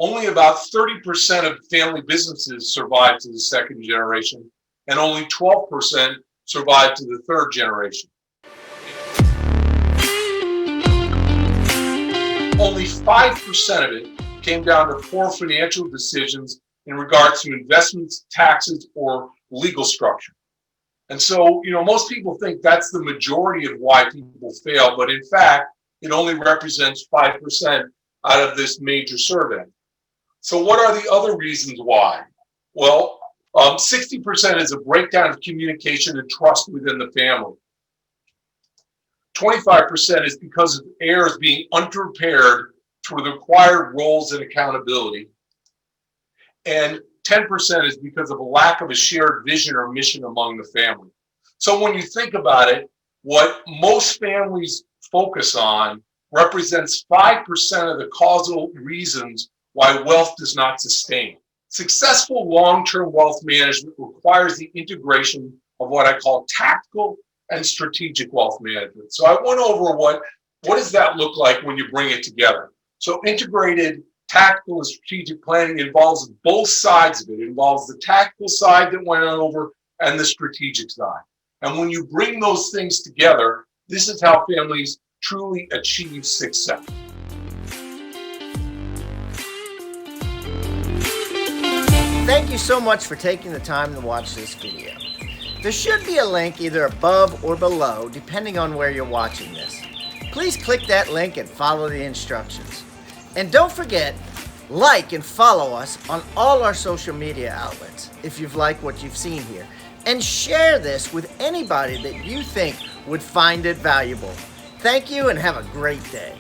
Only about 30% of family businesses survive to the second generation, and only 12% survive to the third generation. Only 5% of it came down to poor financial decisions in regards to investments, taxes, or legal structure. And so, most people think that's the majority of why people fail, but in fact, it only represents 5% out of this major survey. So what are the other reasons why? Well, 60% is a breakdown of communication and trust within the family. 25% is because of heirs being unprepared for the required roles and accountability. And 10% is because of a lack of a shared vision or mission among the family. So when you think about it, what most families focus on represents 5% of the causal reasons why wealth does not sustain. Successful long-term wealth management requires the integration of what I call tactical and strategic wealth management. So I went over what does that look like when you bring it together. So integrated tactical and strategic planning involves both sides of it. It involves the tactical side that went over and the strategic side. And when you bring those things together, this is how families truly achieve success. Thank you so much for taking the time to watch this video. There should be a link either above or below, depending on where you're watching this. Please click that link and follow the instructions. And don't forget, like and follow us on all our social media outlets if you've liked what you've seen here. And share this with anybody that you think would find it valuable. Thank you and have a great day.